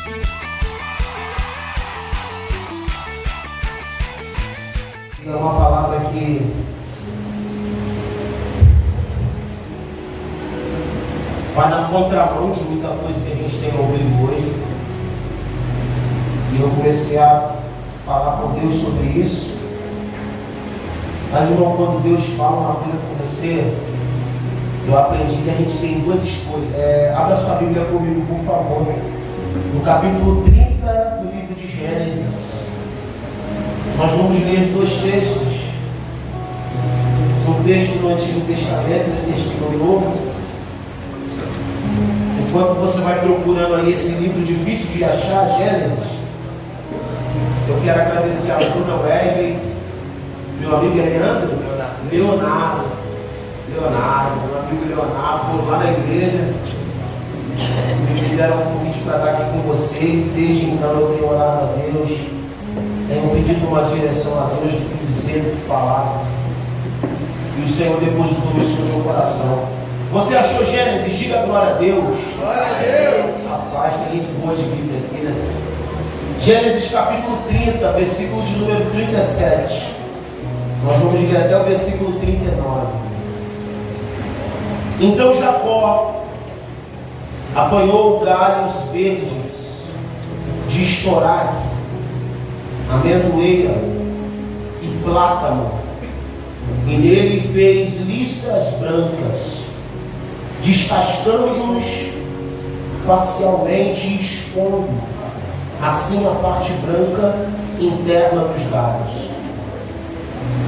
É uma palavra que vai na contramão de muita coisa que a gente tem ouvido hoje. E eu comecei a falar com Deus sobre isso. Mas, irmão, quando Deus fala uma coisa com você, eu aprendi que a gente tem duas escolhas. Abra sua Bíblia comigo, por favor. No capítulo 30 do livro de Gênesis. Nós vamos ler dois textos. Um texto do Antigo Testamento e um texto do Novo. Enquanto você vai procurando aí esse livro difícil de achar, Gênesis, eu quero agradecer a Bruna Wesley, meu amigo Leonardo, meu amigo Leonardo, foram lá na igreja, me fizeram um convite para estar aqui com vocês. Desde então eu tenho orado a Deus, tenho pedido uma direção a Deus do que dizer, do que falar, e o Senhor depositou isso no meu coração. Você achou Gênesis? Diga glória a Deus. Glória a Deus. Rapaz, tem gente boa de Bíblia aqui, né? Gênesis capítulo 30, versículo de número 37. Nós vamos ler até o versículo 39. Então Jacó apanhou galhos verdes de estoraque, amendoeira e plátano, e nele fez listras brancas, descascando-os parcialmente e expondo assim a parte branca interna dos galhos.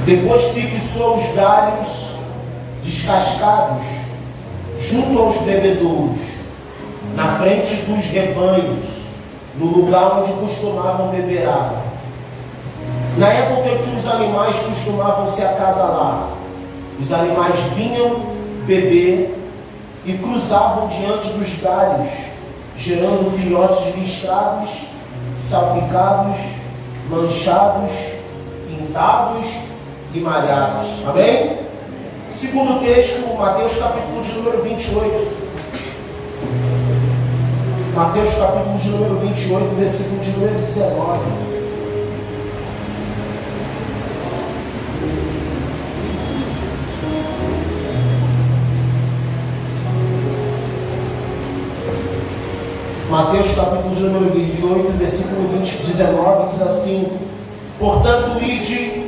Depois fixou os galhos descascados junto aos bebedouros, na frente dos rebanhos, no lugar onde costumavam beber água. Na época em que os animais costumavam se acasalar, os animais vinham beber e cruzavam diante dos galhos, gerando filhotes listrados, salpicados, manchados, pintados e malhados. Amém? Segundo texto, Mateus capítulo de número 28. Mateus capítulo de número 28, versículo de número 19. Mateus capítulo de número 28, versículo 19, diz assim: portanto, ide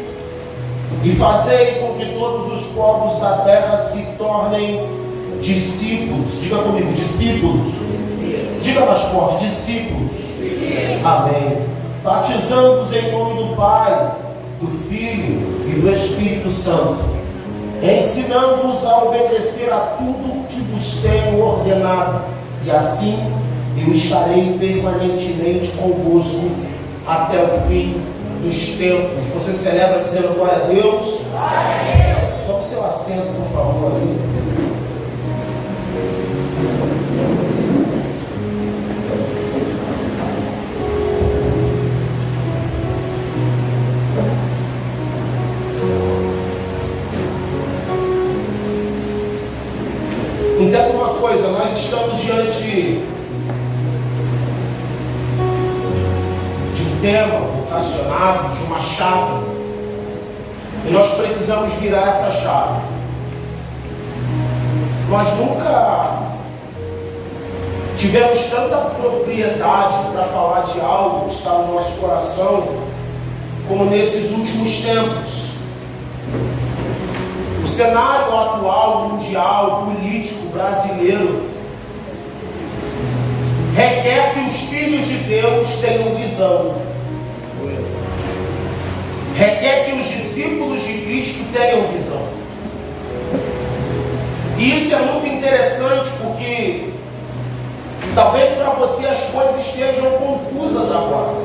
e fazei com que todos os povos da terra se tornem discípulos. Diga comigo, discípulos. Diga mais forte, discípulos. Amém. Batizando-os em nome do Pai, do Filho e do Espírito Santo, ensinando-os a obedecer a tudo que vos tenho ordenado, e assim eu estarei permanentemente convosco até o fim dos tempos. Você celebra dizendo glória a Deus? Glória a Deus. Tome seu assento, por favor. Aí. Entenda uma coisa, nós estamos diante de um tema vocacionado, de uma chave, e nós precisamos virar essa chave. Nós nunca tivemos tanta propriedade para falar de algo que está no nosso coração como nesses últimos tempos. O cenário atual, mundial, político, brasileiro requer que os filhos de Deus tenham visão. Requer que os discípulos de Cristo tenham visão. E isso é muito interessante, porque talvez para você as coisas estejam confusas agora.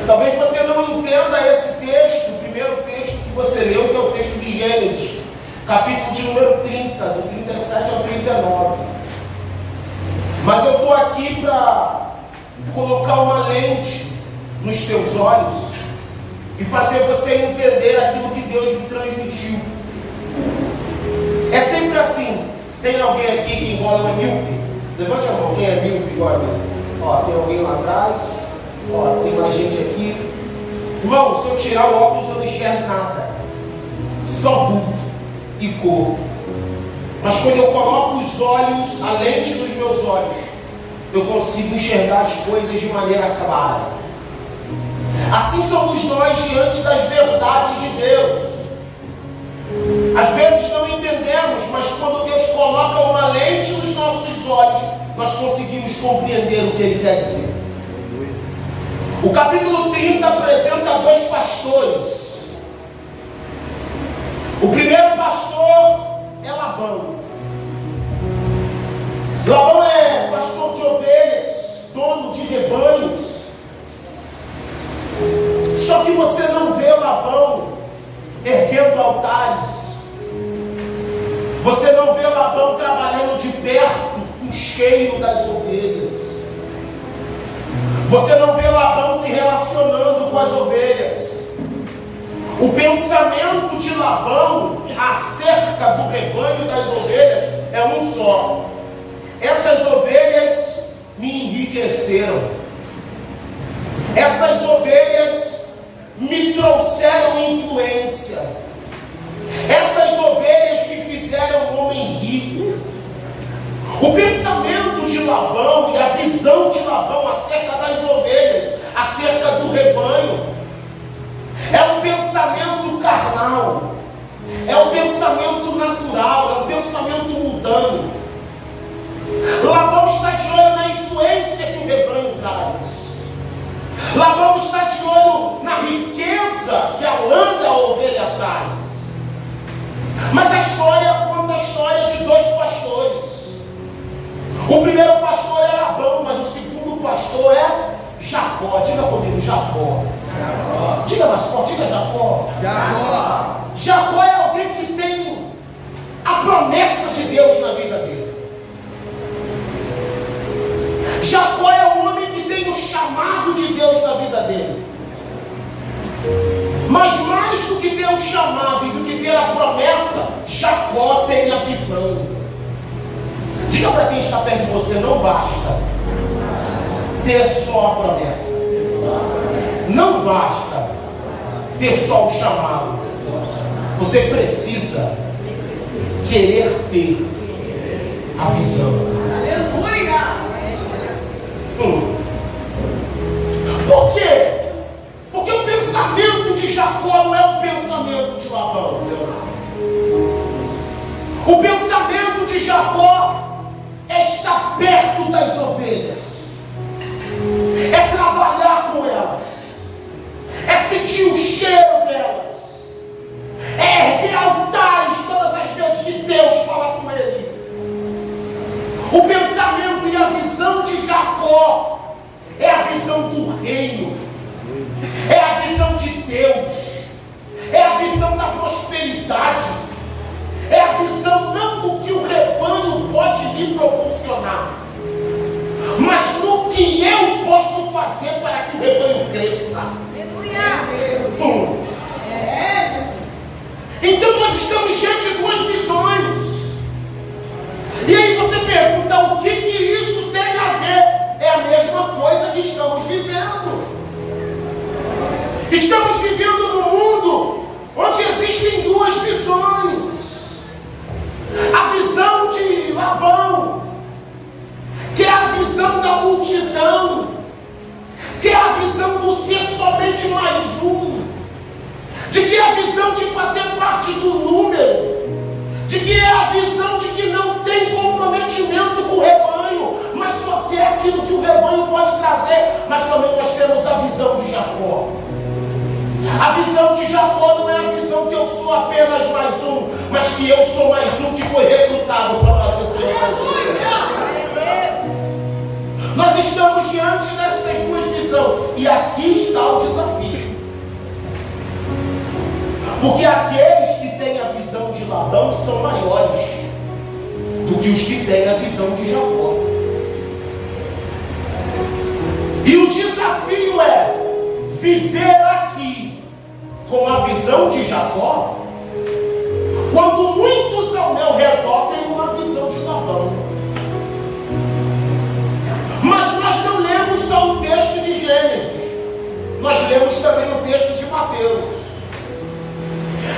Talvez você não entenda esse texto, o primeiro texto que você leu, que é o texto de Gênesis, capítulo de número 30, do 37 ao 39. Mas eu estou aqui para colocar uma lente nos teus olhos e fazer você entender aquilo que Deus me transmitiu. É sempre assim. Tem alguém aqui que igual é míope? Levante a mão, quem é míope igual a mim? Ó, tem alguém lá atrás. Ó, tem mais gente aqui. Irmão, se eu tirar o óculos eu não enxergo nada. Só vulto e cor. Mas quando eu coloco os olhos, a lente dos meus olhos, eu consigo enxergar as coisas de maneira clara. Assim somos nós diante das verdades de Deus. Às vezes não entendemos, mas quando Deus coloca uma lente nos nossos olhos, nós conseguimos compreender o que Ele quer dizer. O capítulo 30 apresenta dois pastores. O primeiro pastor é Labão. Labão é pastor de ovelhas, dono de rebanhos. Só que você não vê Labão erguendo altares. Você não vê Labão trabalhando de perto com o cheiro das ovelhas. Você não vê Labão se relacionando com as ovelhas. O pensamento de Labão acerca do rebanho das ovelhas é um só. Essas ovelhas me enriqueceram. Essas ovelhas me trouxeram influência. Essas ovelhas me fizeram um homem rico. O pensamento de Labão e a visão de Labão acerca das ovelhas, acerca do rebanho, é um pensamento carnal, é um pensamento natural, é um pensamento mundano. Labão está de olho na influência que o rebanho traz. Labão está de olho na riqueza que a lã da ovelha traz. Mas a história conta a história de dois pastores. O primeiro pastor é Labão, mas o segundo pastor é Jacó. Diga comigo, Jacó. Jacó. Diga mais forte, diga Jacó. Jacó. Jacó é alguém que tem a promessa de Deus na vida dele. Jacó é um homem que tem o chamado de Deus na vida dele. Mas mais do que ter o chamado e do que ter a promessa, Jacó tem a visão. Diga para quem está perto de você, não basta ter só a promessa. Não basta ter só o chamado. Você precisa querer ter a visão. Por quê? Porque o pensamento de Jacó não é o pensamento de Labão. O pensamento de Jacó é estar perto das ovelhas, é trabalhar com elas, é sentir o cheiro delas, é erguer altares todas as vezes que Deus fala com ele. O pensamento e a visão de Jacó é a visão do reino, é a visão de Deus, é a visão da prosperidade, é a visão não do que o rebanho pode lhe proporcionar, mas no que eu posso fazer para que o rebanho cresça. Então nós estamos diante de duas visões. E aí você pergunta, o que isso tem a ver? É a mesma coisa que estamos vivendo. Estamos vivendo num mundo onde existem duas visões. A visão de Labão, que é a visão da multidão, que é a visão do ser somente mais um, de que é a visão de fazer parte do número, de que é a visão de que não tem comprometimento com o rebanho, mas só quer aquilo que o rebanho pode trazer. Mas também nós temos a visão de Jacó. A visão de Jacó não é a visão que eu sou apenas mais um, mas que eu sou mais um que foi recrutado para fazer o Senhor acontecer. Nós estamos diante dessas duas visões, e aqui está o desafio. Porque aqueles que têm a visão de Labão são maiores do que os que têm a visão de Jacó. E o desafio é viver aqui com a visão de Jacó, quando muitos ao meu redor têm uma visão de Labão. Mas nós não lemos lemos também o texto de Mateus.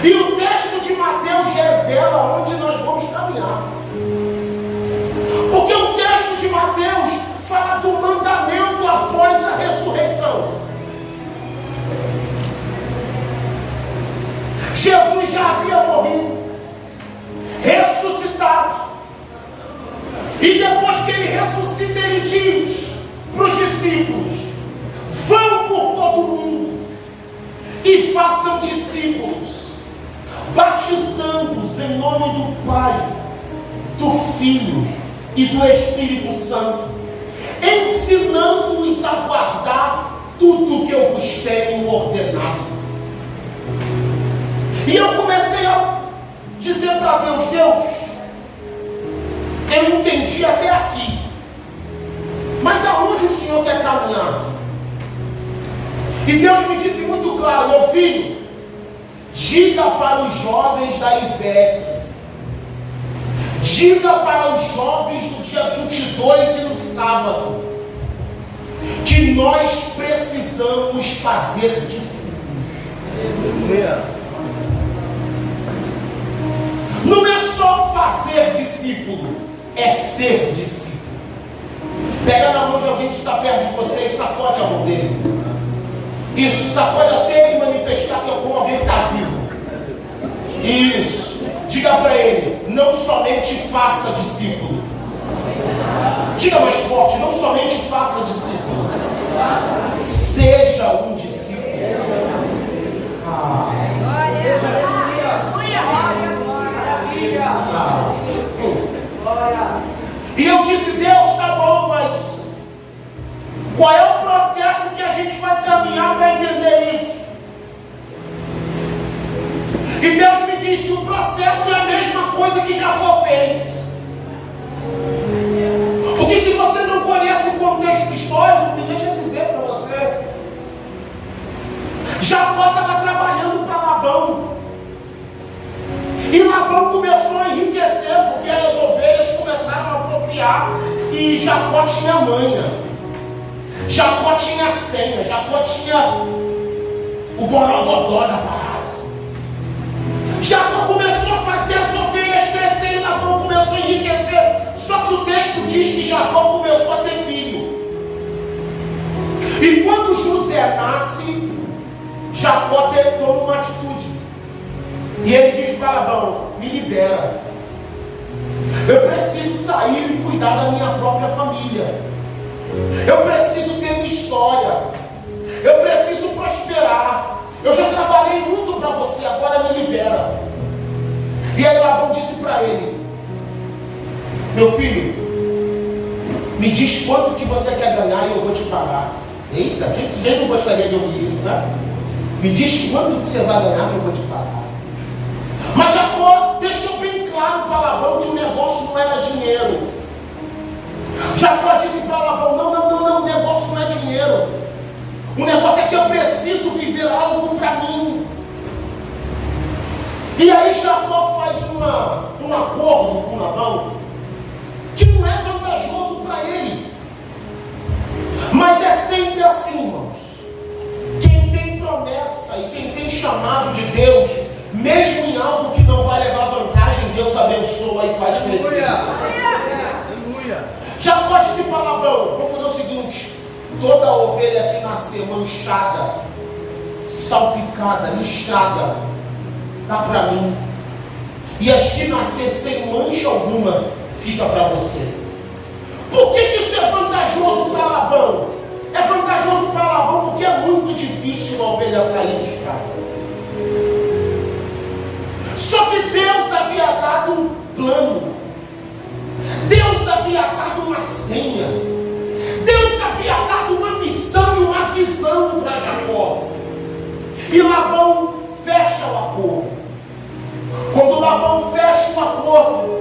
E o texto de Mateus revela onde nós vamos caminhar. Porque o texto de Mateus fala do mandamento após a ressurreição. Jesus já havia morrido, ressuscitado. E depois que ele ressuscita, ele diz para os discípulos: vão por todo mundo e façam discípulos, batizando-os em nome do Pai, do Filho e do Espírito Santo, ensinando-os a guardar tudo que eu vos tenho ordenado. E eu comecei a dizer para Deus: Deus, eu entendi até aqui, mas aonde o Senhor quer caminhar? E Deus me disse muito claro: meu filho, diga para os jovens da IVEC, diga para os jovens do dia 22 e no sábado, que nós precisamos fazer discípulos. Não é só fazer discípulo, é ser discípulo. Pega na mão de alguém que está perto de você e sacode a mão dele. Isso, sacode até ele manifestar que é como alguém que está vivo. Isso, diga para ele: não somente faça discípulo. Diga mais forte: não somente faça discípulo, seja um discípulo. E eu disse: Deus, tá bom, mas qual é o processo que a gente vai caminhar para entender isso? E Deus me disse: o processo é a mesma coisa que Jacó fez. Porque se você não conhece o contexto histórico, me deixa dizer para você, Jacó estava trabalhando para Labão. E Labão começou a enriquecer, porque as ovelhas começaram a apropriar. E Jacó tinha manha, Jacó tinha senha, Jacó tinha o borododó da parada. Jacó começou a fazer as ovelhas crescer e Labão começou a enriquecer. Só que o texto diz que Jacó começou a ter filho. E quando José nasce, Jacó toma uma atitude. E ele diz para Labão: me libera. Eu preciso sair e cuidar da minha própria família. Eu preciso ter minha história. Eu preciso prosperar. Eu já trabalhei muito para você, agora me libera. E aí Labão disse para ele: meu filho, me diz quanto que você quer ganhar e eu vou te pagar. Eita, quem não gostaria de ouvir isso, né? Me diz quanto que você vai ganhar e eu vou te pagar. Mas Jacó deixou bem claro para Labão que o negócio não era dinheiro. Jacó disse para Labão: não, o negócio não é dinheiro. O negócio é que eu preciso viver algo para mim. E aí Jacó faz um acordo com Labão que não é vantajoso para ele. Mas é sempre assim, irmãos. Quem tem promessa e quem tem chamado de Deus, mesmo em algo que não vai levar vantagem, Deus abençoa e faz crescer. Aleluia. Jacó disse para Labão: vamos fazer o seguinte, toda ovelha que nascer manchada, salpicada, listrada, dá para mim. E as que nascer sem mancha alguma, fica para você. Por que isso é vantajoso para Labão? É vantajoso para Labão porque é muito difícil uma ovelha sair listrada. Só que Deus havia dado um plano, Deus havia dado uma senha, Deus havia dado uma missão e uma visão para Jacó. E Labão fecha o acordo. Quando Labão fecha o acordo,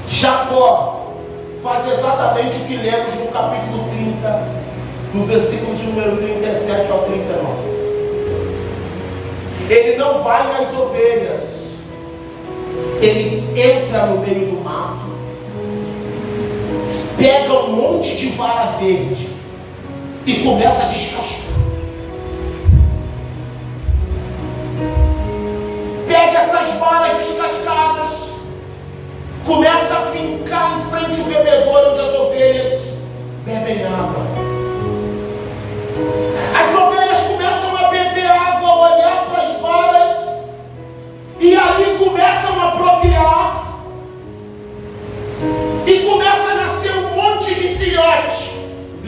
Jacó faz exatamente o que lemos no capítulo 30, no versículo de número 37 ao 39. Ele não vai nas ovelhas, ele entra no meio do mato, pega um monte de vara verde e começa a descascar.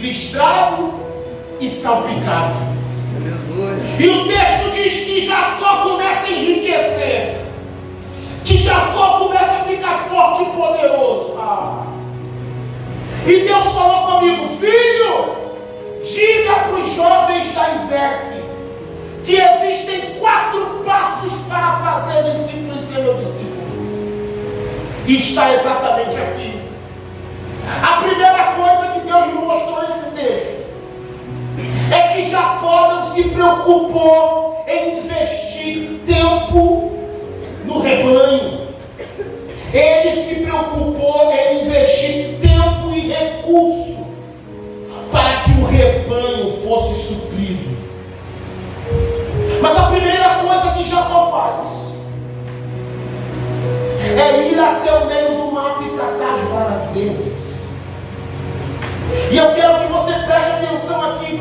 listrado e salpicado. E o texto diz que Jacó começa a enriquecer, que Jacó começa a ficar forte e poderoso. E Deus falou comigo: filho, diga para os jovens da IVEC que existem 4 passos para fazer discípulo e ser meu discípulo. E está exatamente aqui. A primeira coisa que Deus me mostrou nesse texto é que Jacó não se preocupou em investir tempo no rebanho. Ele se preocupou em investir tempo e recurso para que o rebanho fosse suprido. Mas a primeira coisa que Jacó faz é ir até o meio do mato e catar as varas verdes. E eu quero que você preste atenção aqui,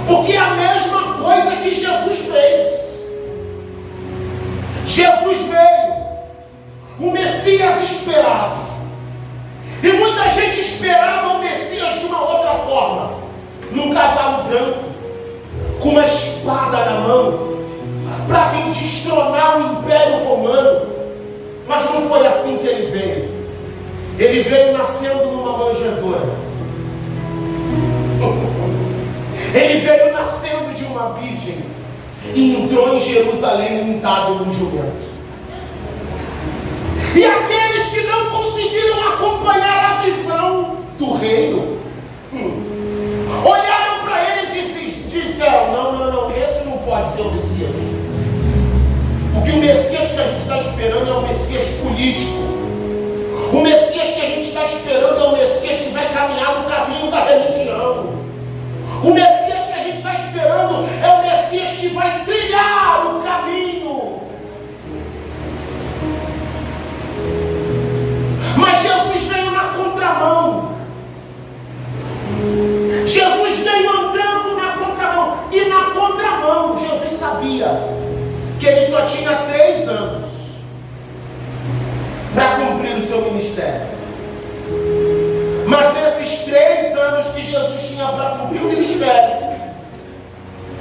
porque é a mesma coisa que Jesus fez. Jesus veio, o Messias esperado, e muita gente esperava o Messias de uma outra forma, num cavalo branco, com uma espada na mão, para vir destronar o Império Romano. Mas não foi assim que ele veio. Ele veio nascendo numa manjedoura. Ele veio nascendo de uma virgem e entrou em Jerusalém montado num jumento. E aqueles que não conseguiram acompanhar a visão do reino, olharam para ele e disseram: não, esse não pode ser o Messias. Porque o Messias que a gente está esperando é o Messias político. O Messias que a gente está esperando é o Messias que vai caminhar no caminho da religião. O Messias que a gente está esperando é o Messias que vai trilhar o caminho. Mas Jesus veio na contramão. Jesus veio andando na contramão. E na contramão, Jesus sabia que ele só tinha 3 anos para cumprir o seu ministério. Mas nesses 3 anos que Jesus tinha para cumprir o ministério,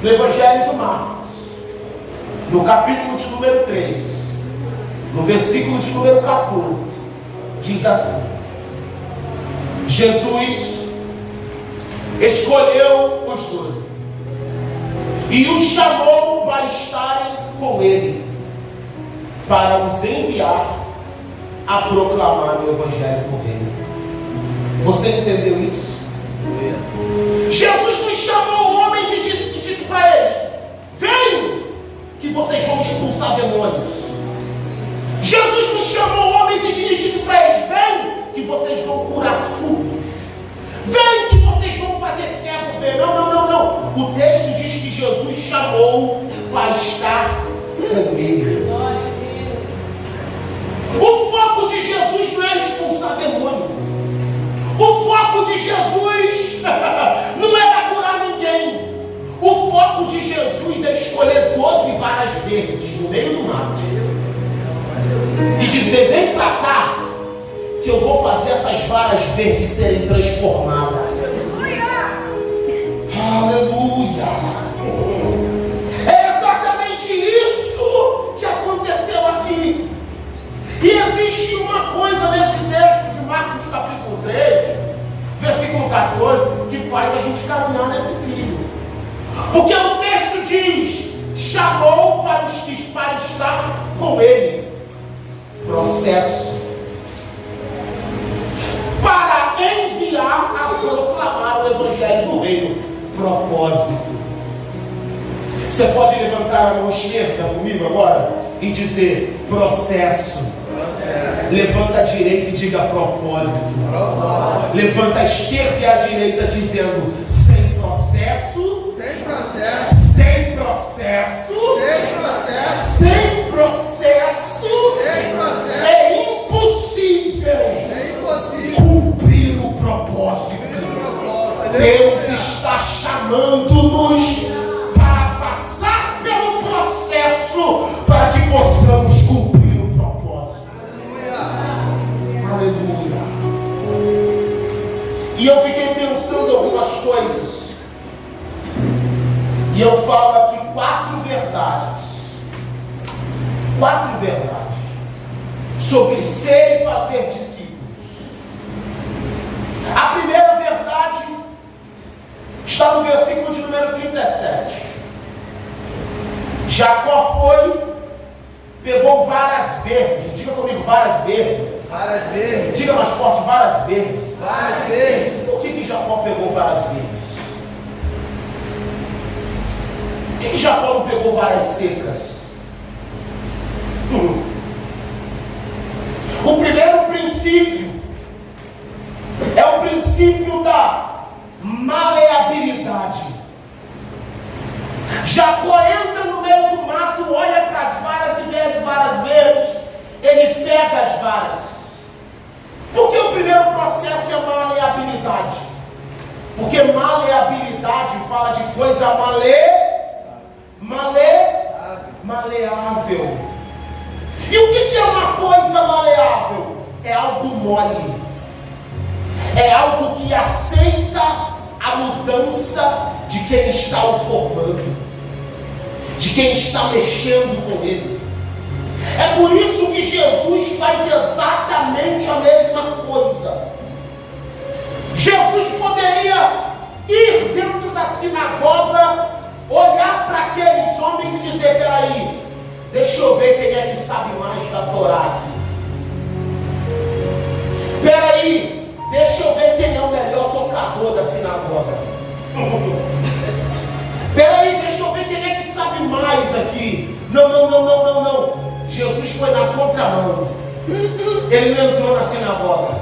no Evangelho de Marcos, no capítulo de número 3, no versículo de número 14, diz assim: Jesus escolheu os 12 e os chamou para estarem com ele, para os enviar a proclamar o Evangelho do Reino. Você entendeu isso? Jesus nos chamou homens e disse para eles: venham, que vocês vão expulsar demônios. Jesus nos chamou homens e disse para eles: venham, que vocês vão curar surdos. Venham, que vocês vão fazer cego ver. Não. O texto diz que Jesus chamou para estar com ele. O foco de Jesus não era expulsar demônio. O foco de Jesus não era curar ninguém. O foco de Jesus é escolher 12 varas verdes no meio do mato e dizer: vem para cá, que eu vou fazer essas varas verdes serem transformadas. Aleluia! É exatamente isso que aconteceu aqui. E existe uma coisa nesse texto de Marcos capítulo 3, versículo 14, que faz a gente caminhar nesse trilho. Porque o texto diz: chamou para estar com ele. Processo. Para enviar a proclamar o Evangelho do Reino. Propósito. Você pode levantar a mão esquerda comigo agora e dizer: processo. Levanta a direita e diga: propósito. Levanta a esquerda e a direita dizendo: sem processo. Sem processo. Sem processo. Sem processo. Sem processo. Sem processo. É impossível cumprir o propósito. Deus está chamando-nos para passar pelo processo para que possamos cumprir o propósito. Aleluia. E eu fiquei pensando em algumas coisas. E eu falo aqui 4 verdades. 4 verdades sobre ser e fazer discípulos. A primeira verdade está no versículo de número 37. Jacó foi, pegou varas verdes. Diga comigo, varas verdes. Varas verdes. Diga mais forte, varas verdes. Varas verdes. Por que Jacó pegou varas verdes? Por que Jacó não pegou varas secas? O primeiro princípio é o princípio da maleabilidade. Jacó entra no meio do mato, olha para as varas e vê as varas verdes, ele pega as varas. Por que o primeiro processo é maleabilidade? Porque maleabilidade fala de coisa maleável. E o que é uma coisa maleável? É algo mole. É algo que aceita a mudança de quem está o formando, de quem está mexendo com ele. É por isso que Jesus faz exatamente a mesma coisa. Jesus poderia ir dentro da sinagoga, olhar para aqueles homens e dizer: peraí, deixa eu ver quem é que sabe mais da Torá aqui. Peraí, deixa eu ver quem é o melhor tocador da sinagoga. Peraí, deixa eu ver quem é que sabe mais aqui. Não. Jesus foi na contramão. Ele não entrou na sinagoga.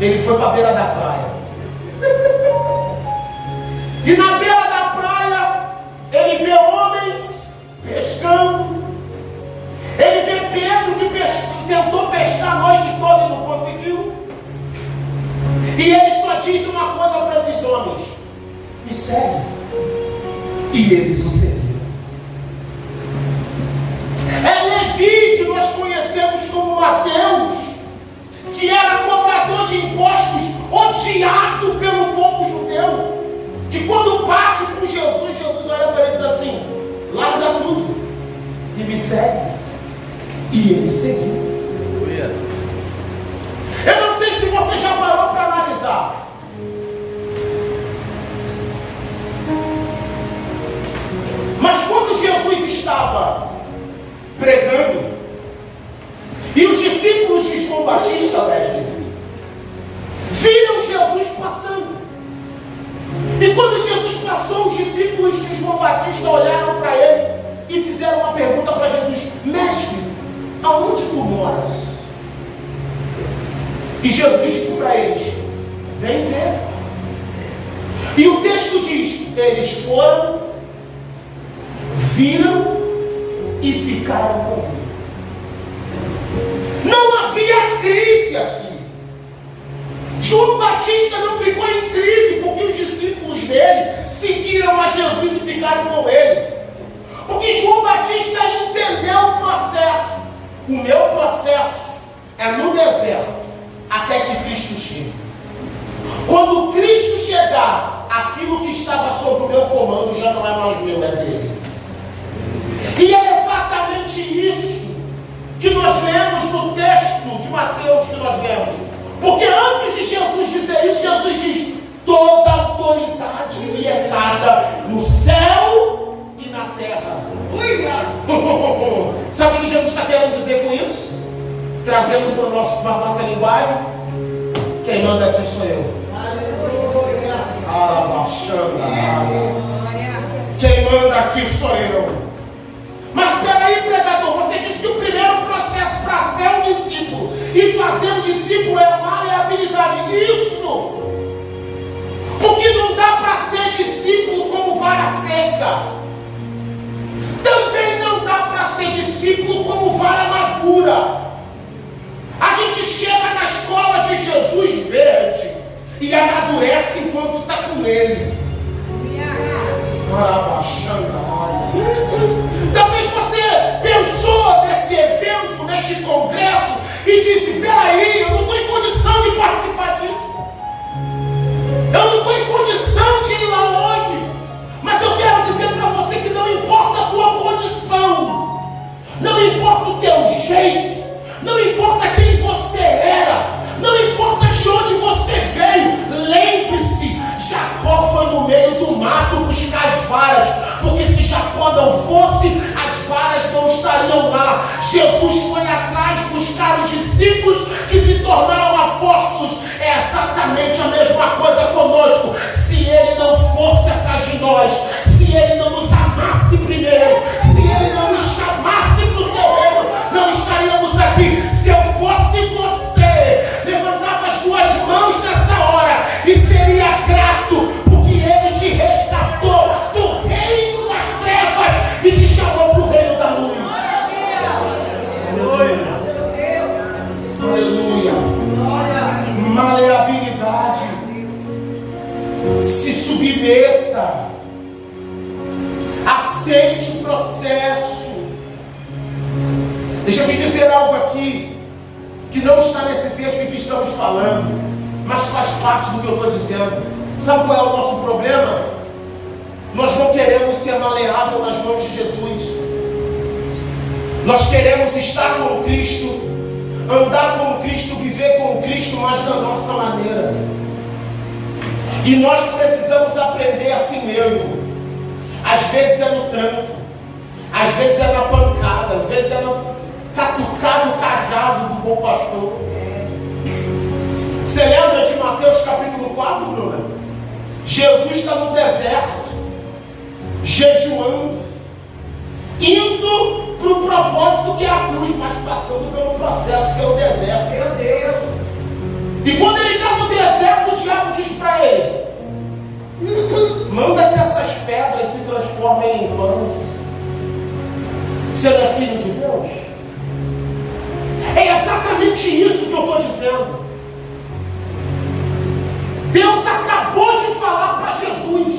Ele foi para a beira da praia. E na beira da praia, ele vê homens pescando. Ele vê Pedro que tentou pescar a noite toda e não conseguiu. E ele só diz uma coisa para esses homens: me segue. E eles o seguiram. É Levi, que nós conhecemos como Mateus, que era cobrador de impostos, odiado pelo povo judeu, que quando bate com Jesus, Jesus olha para ele e diz assim: larga tudo e me segue. E ele seguiu. Eu não sei se você já parou para analisar. Mas quando Jesus estava pregando, e os discípulos de João Batista, Wesley, viram Jesus passando. E quando Jesus passou, os discípulos de João Batista olharam para ele e fizeram uma pergunta para Jesus: mestre, aonde tu moras? E Jesus disse para eles: vem ver. E o texto diz: eles foram, viram e ficaram com ele. Não havia crise aqui. João Batista não ficou em crise porque os discípulos dele seguiram a Jesus e ficaram com ele. Porque João Batista entendeu o processo. O meu processo é no deserto até que Cristo chegue. Quando Cristo chegar, aquilo que estava sob o meu comando já não é mais meu, é dele. E é exatamente isso que nós lemos no texto de Mateus que nós lemos. Porque antes de Jesus dizer isso, Jesus diz: toda autoridade me é dada no céu e na terra. Sabe o que Jesus está querendo dizer com isso? Trazendo para a nossa linguagem: quem manda aqui sou eu. Quem manda aqui sou eu. Mas espera aí, pregador, você disse que o primeiro processo para ser um discípulo e fazer um discípulo é a maleabilidade. Isso! Porque não dá para ser discípulo como vara seca. Também não dá para ser discípulo como vara madura. A gente chega na escola de Jesus verde e amadurece enquanto está com ele. Talvez você pensou nesse evento, neste congresso, e disse: peraí, eu não estou em condição de participar disso. Se submeta. Aceite o processo. Deixa eu me dizer algo aqui que não está nesse texto em que estamos falando, mas faz parte do que eu estou dizendo. Sabe qual é o nosso problema? Nós não queremos ser maleável nas mãos de Jesus. Nós queremos estar com Cristo, andar com Cristo, viver com Cristo, mas da nossa maneira. E nós precisamos aprender assim mesmo. Às vezes é no tranco, às vezes é na pancada, às vezes é no catucado cajado do bom pastor. Você lembra de Mateus capítulo 4, Bruna? Jesus está no deserto, jejuando, indo para o propósito que é a cruz, mas passando pelo processo que é o deserto. Meu Deus! E quando ele está no deserto, o diabo diz para ele: manda que essas pedras se transformem em pães. Você não é filho de Deus? É exatamente isso que eu estou dizendo. Deus acabou de falar para Jesus: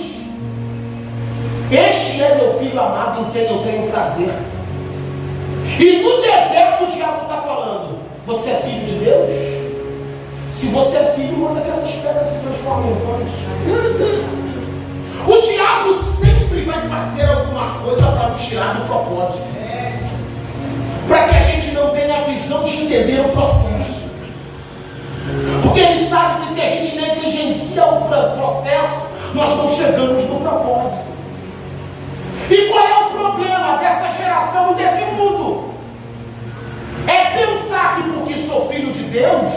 este é meu filho amado em quem eu tenho prazer. E no deserto o diabo está falando: você é filho de Deus? Se você é filho, manda que essas pedras se transformem em pães. O diabo sempre vai fazer alguma coisa para nos tirar do propósito, para que a gente não tenha a visão de entender o processo. Porque ele sabe que se a gente negligencia o processo, nós não chegamos no propósito. E qual é o problema dessa geração e desse mundo? É pensar que porque sou filho de Deus,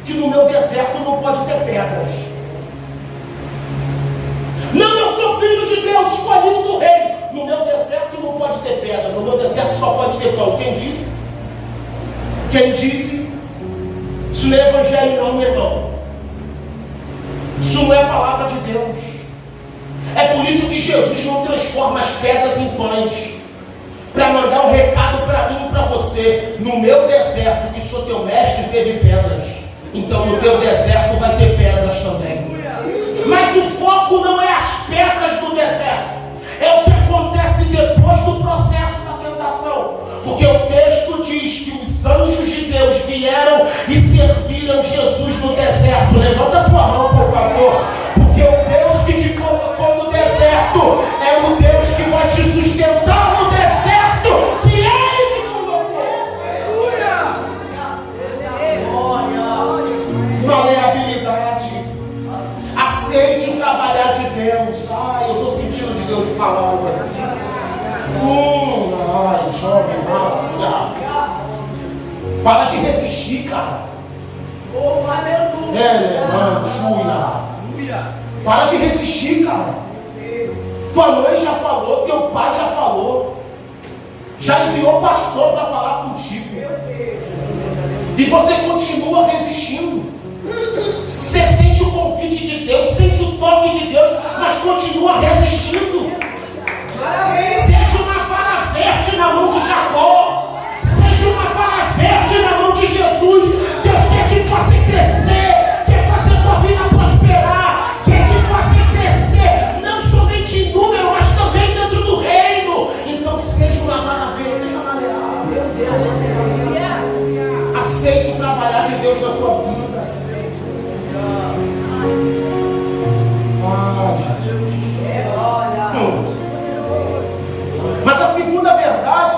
que no meu deserto não pode ter pedras. Não, eu sou filho de Deus, escolhido do rei. No meu deserto não pode ter pedra, no meu deserto só pode ter pão. Quem disse? Quem disse? Isso não é evangelho não, meu irmão. Isso não é a palavra de Deus. É por isso que Jesus não transforma as pedras em pães, para mandar um recado para mim e para você: no meu deserto, que sou teu mestre, teve pedras, então no teu deserto vai ter pedras também. Mas o foco não é as pedras do deserto, é o que acontece depois do processo da tentação. Porque o texto diz que os anjos de Deus vieram e serviram Jesus no deserto. Levanta a tua mão, por favor. Porque o Deus que te colocou no deserto é o Deus que vai te sustentar no deserto, que Ele te colocou. Maleabilidade. Aceite o trabalhar de Deus. Ai, eu estou sentindo de Deus me falar algo aqui. Ai, jovem, Márcia. Para de resistir, cara. Para de resistir, cara. Tua mãe já falou, teu pai já falou, já enviou pastor para falar contigo, e você continua resistindo. Você sente o convite de Deus, sente o toque de Deus, mas continua resistindo. Seja uma vara verde na mão de Jacó, seja uma vara verde na mão de Jesus. Deus quer te fazer crescer, quer fazer tua vida prosperar, quer te fazer crescer, não somente em número, mas também dentro do reino. Então seja uma vara verde, seja maleável. Aceita o trabalhar de Deus na tua vida. Mas a segunda verdade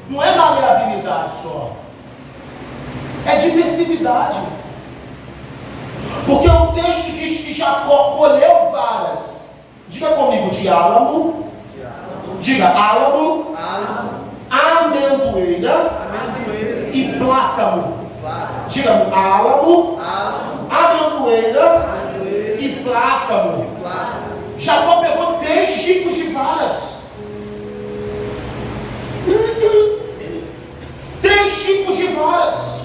não é maleabilidade só, é diversidade. Porque o texto diz que Jacó colheu varas. Diga comigo: de álamo. Diga álamo, amendoeira e plátano. Diga álamo, amendoeira e plátano. Jacó pegou 3 tipos de varas. 3 tipos de varas.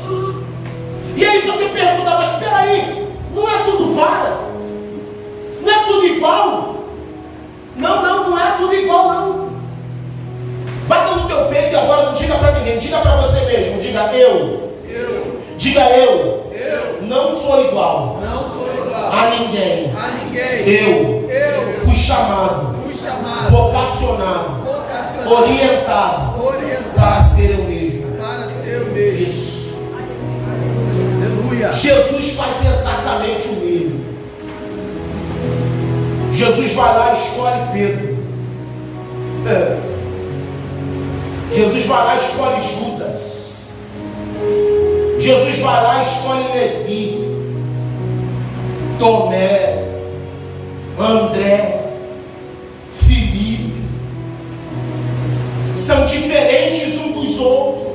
E aí você pergunta: mas espera aí, não é tudo vara? Não é tudo igual? Não é tudo igual não. Bata no teu peito e agora não diga para ninguém, diga para você mesmo. Diga eu. Diga eu. Não sou igual. a ninguém. Eu fui chamado, vocacionado, orientado para ser eu mesmo. Isso. Aleluia. Jesus faz exatamente o mesmo. Jesus vai lá e escolhe Pedro. Jesus vai lá e escolhe Judas. Jesus vai lá e escolhe Levi, Tomé, André, Filipe. São diferentes uns dos outros.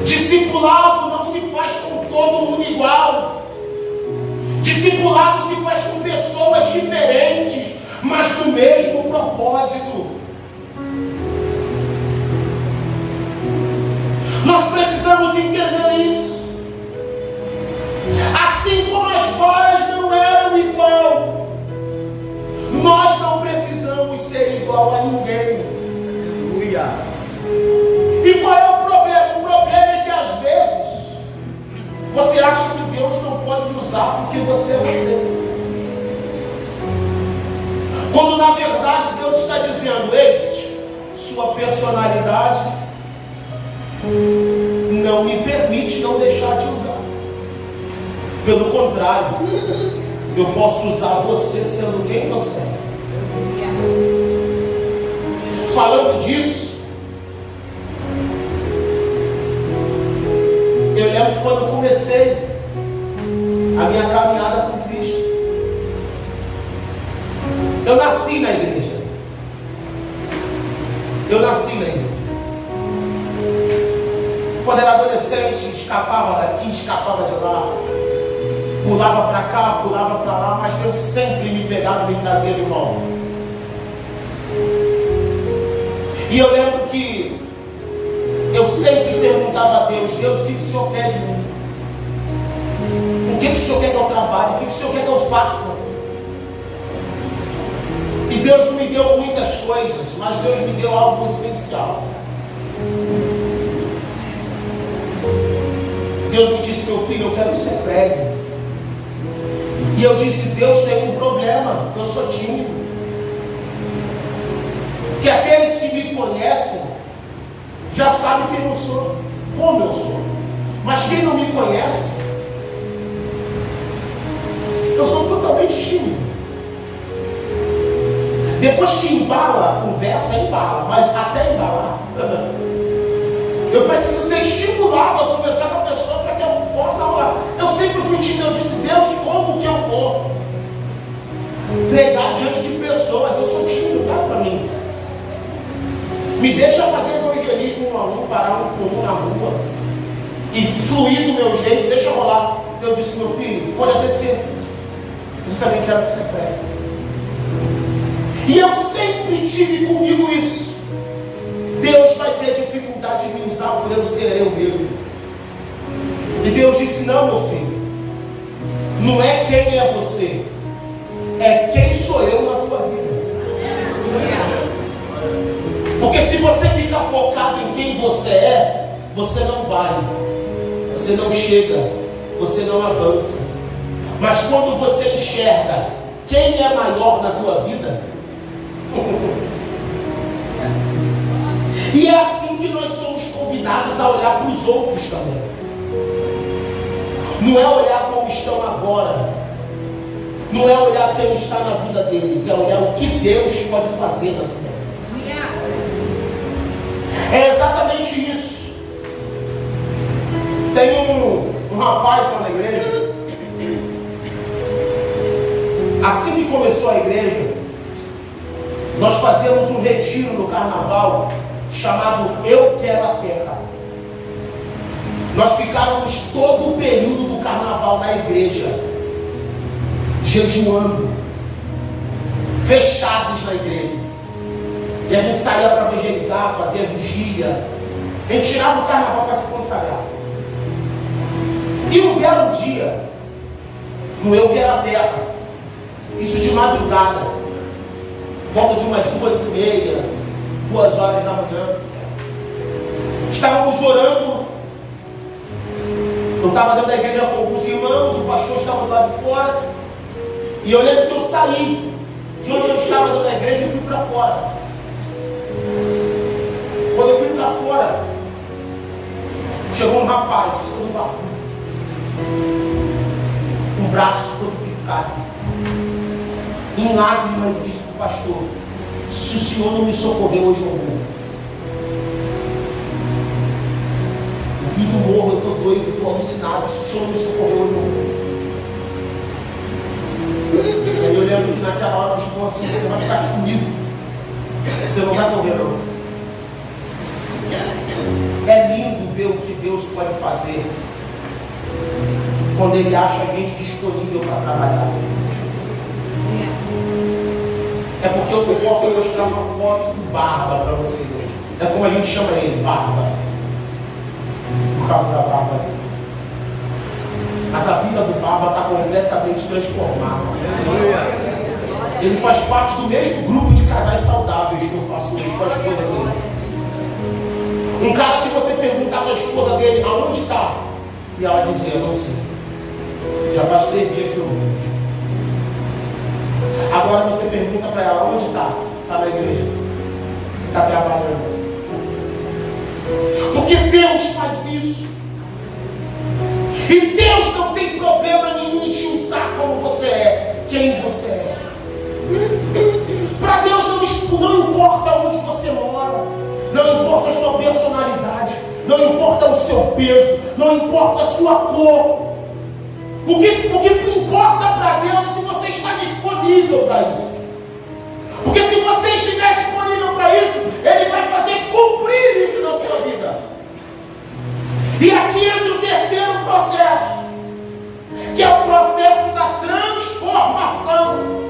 Discipulado não se faz com todo mundo igual. Discipulado se faz com pessoas diferentes, mas no mesmo propósito. Nós precisamos entender isso. Assim como as varas não eram igual, nós não precisamos ser igual a ninguém. Aleluia. E qual é o problema? O problema é que às vezes você acha que Deus não pode usar porque você é você. Quando na verdade Deus está dizendo: ei, sua personalidade não me permite não deixar de usar. Pelo contrário, eu posso usar você sendo quem você é. Falando disso, eu lembro de quando eu comecei a minha caminhada com Cristo. Eu nasci na igreja. Quando era adolescente, escapava daqui, escapava de lá, pulava para cá, pulava para lá, mas Deus sempre me pegava e me trazia de volta. E eu lembro que eu sempre perguntava a Deus: Deus, o que o Senhor quer de mim? O que o Senhor quer que eu trabalhe? O que o Senhor quer que eu faça? E Deus não me deu muitas coisas, mas Deus me deu algo essencial. Deus me disse: meu filho, eu quero que você pregue. E eu disse: Deus, tem um problema, eu sou tímido. Que aqueles que me conhecem já sabem quem eu sou, como eu sou. Mas quem não me conhece, eu sou totalmente tímido. Depois que embala a conversa, embala, mas até embalar, eu preciso ser estimulado a conversar com a pessoa para que eu possa falar. Eu sempre fui tímido. Eu disse: Deus, como que eu vou pregar diante de pessoas? Eu sou tímido, dá para mim. Me deixa fazer evangelismo um a um, parar um por um na rua e fluir do meu jeito, deixa rolar. Eu disse: meu filho, pode até ser, mas eu também quero que você pregue. E eu sempre tive comigo isso. Deus vai ter dificuldade de me usar por eu ser eu mesmo. E Deus disse: não, meu filho, não é quem é você, é quem sou eu na tua vida. Porque se você ficar focado em quem você é, você não vai, você não chega, você não avança. Mas quando você enxerga quem é maior na tua vida, e é assim que nós somos convidados a olhar para os outros também. Não é olhar como estão agora, não é olhar quem está na vida deles, é olhar o que Deus pode fazer na vida deles. É exatamente isso. Tem um rapaz lá na igreja. Assim que começou a igreja, nós fazíamos um retiro no carnaval chamado Eu Quero a Terra. Nós ficávamos todo o período do carnaval na igreja, jejuando, fechados na igreja. E a gente saía para evangelizar, fazia vigília. A gente tirava o carnaval para se consagrar. E um belo dia, no Eu Quero a Terra, isso de madrugada, volta de umas 2h30, 2 horas da manhã, estávamos orando. Eu estava dentro da igreja com alguns irmãos. irmãos, o pastor estava do lado de fora. E eu lembro que eu saí de onde eu estava na igreja e fui para fora. Quando eu fui para fora, chegou um rapaz, todo barbudo, com o braço todo picado, em lágrimas, disse para o pastor: se o senhor não me socorreu, hoje eu morro. Eu vim do morro, eu estou doido, eu estou alucinado, se o senhor não me socorreu, hoje eu morro. E aí eu lembro que naquela hora eles falaram assim: você vai ficar aqui comigo, você não vai morrer não. É lindo ver o que Deus pode fazer quando Ele acha a gente disponível para trabalhar. É porque eu posso mostrar uma foto do Barba para vocês hoje. É como a gente chama ele, Barba, por causa da barba dele. Mas a vida do Barba está completamente transformada. Ele faz parte do mesmo grupo de casais saudáveis que eu faço hoje com a esposa dele. Um cara que você perguntava à esposa dele aonde está, e ela dizia: não sei, já faz 3 dias que eu vejo. Agora você pergunta para ela onde está, está na igreja, está trabalhando. Porque Deus faz isso. E Deus não tem problema nenhum em te usar como você é, quem você é. Para Deus não importa onde você mora, não importa a sua personalidade, não importa o seu peso, não importa a sua cor. O que importa para Deus é se você está disponível para isso. Porque se você estiver disponível para isso, Ele vai fazer cumprir isso na sua vida. E aqui entra o terceiro processo, que é o processo da transformação.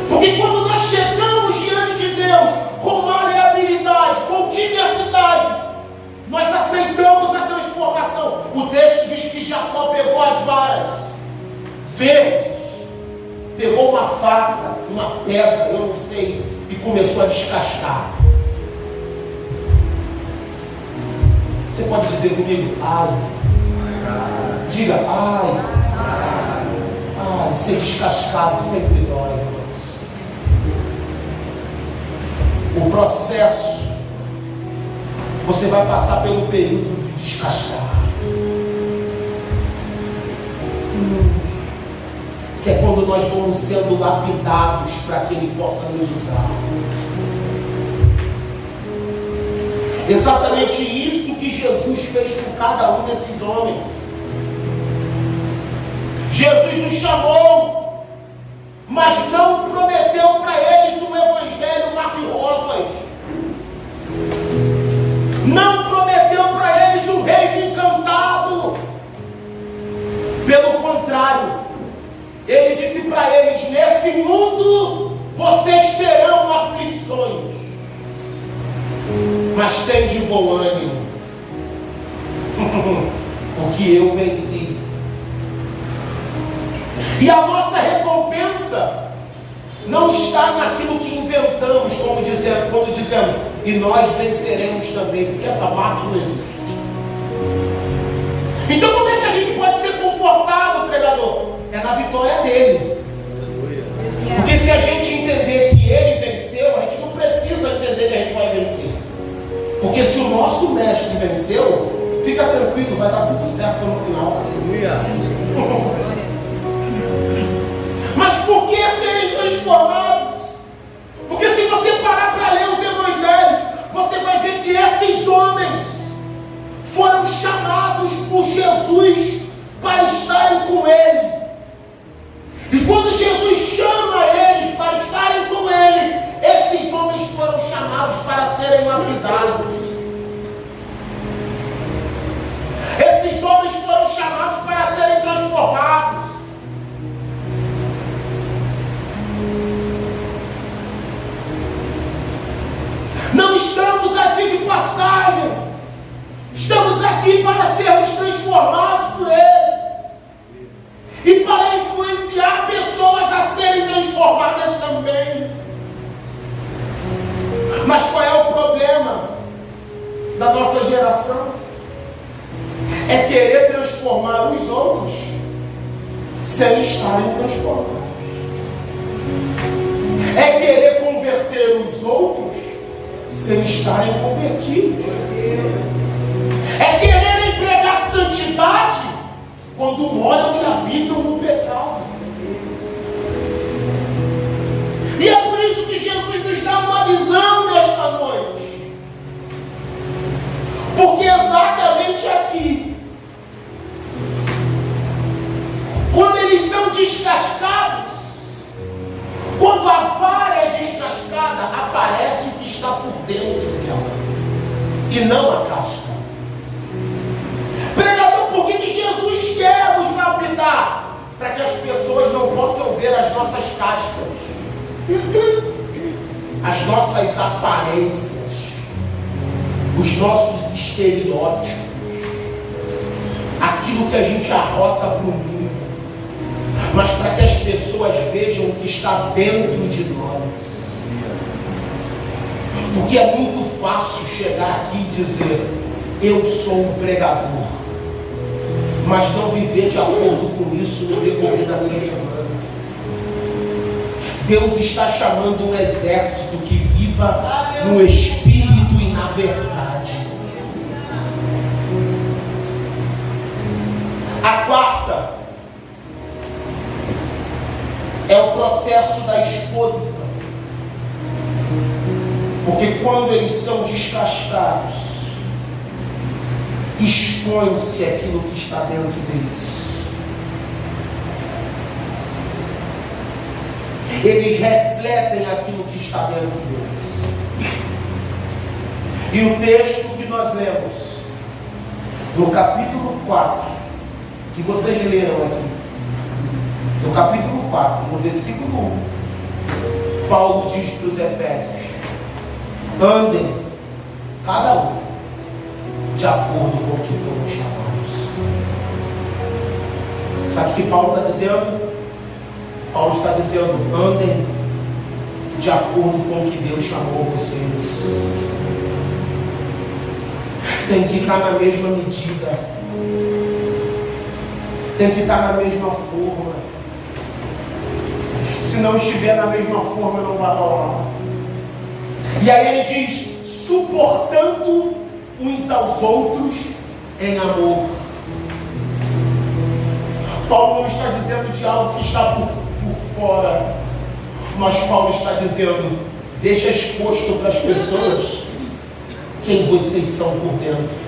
Porque quando nós chegamos diante de Deus com maleabilidade, com diversidade, nós aceitamos a transformação. O texto diz que Jacó pegou as varas verdes, pegou uma faca, uma pedra, eu não sei, e começou a descascar. Você pode dizer comigo: ai. Diga: ai. Ai, ser descascado sempre dói, irmãos. O processo, você vai passar pelo período de descascar, que é quando nós vamos sendo lapidados para que Ele possa nos usar. Exatamente isso que Jesus fez com cada um desses homens. Jesus os chamou, mas não prometeu para eles um evangelho mar-de-rosas. Não prometeu para eles um reino encantado. Pelo contrário, Ele disse para eles: nesse mundo vocês terão aflições, mas tem de bom ânimo, porque eu venci. E a nossa recompensa não está naquilo que inventamos, quando dizemos, e nós venceremos também, porque essa parte não existe. Então como é que a gente pode ser confortado, pregador? É na vitória dele. Porque se a gente entender que ele venceu, a gente não precisa entender que a gente vai vencer. Porque se o nosso mestre venceu, fica tranquilo, vai dar tudo certo no final. Mas por que serem transformados? Porque se você parar para ler os evangelhos, você vai ver que esses homens foram chamados por Jesus para estarem com Ele. E quando Jesus chama eles para estarem com Ele, esses homens foram chamados para serem lapidados. Esses homens foram chamados para serem transformados. Não estamos aqui de passagem, estamos aqui para sermos transformados por Ele e para influenciar pessoas a serem transformadas também. Mas qual é o problema da nossa geração? é querer transformar os outros sem estarem transformados. É querer converter os outros sem estarem convertidos. É querer pregar santidade quando moram e habitam no pecado. E é por isso que Jesus nos dá uma visão nesta noite. Porque exatamente aqui, quando eles são descascados, quando a vara é descascada, aparece o que está por dentro dela, e não a casca. Pregador, por que Jesus quer nos lapidar? Para que as pessoas não possam ver as nossas cascas, as nossas aparências, os nossos estereótipos, aquilo que a gente arrota para o mundo, mas para que as pessoas vejam o que está dentro de nós. Porque é muito fácil chegar aqui e dizer: eu sou um pregador, mas não viver de acordo com isso no decorrer da minha semana. Deus está chamando um exército que viva no Espírito e na verdade. A quarta é o processo da exposição. Porque quando eles são descascados, expõe-se aquilo que está dentro deles. Eles refletem aquilo que está dentro deles. E o texto que nós lemos, no capítulo 4, que vocês leram aqui, no capítulo 4, no versículo 1, Paulo diz para os Efésios: andem, cada um, de acordo com o que foram chamados. Sabe o que Paulo está dizendo? Paulo está dizendo: andem de acordo com o que Deus chamou vocês. Tem que estar na mesma medida, tem que estar na mesma forma. Se não estiver na mesma forma, não vai rolar. E aí ele diz: suportando uns aos outros em amor. Paulo não está dizendo de algo que está por fora, mas Paulo está dizendo: deixa exposto para as pessoas quem vocês são por dentro.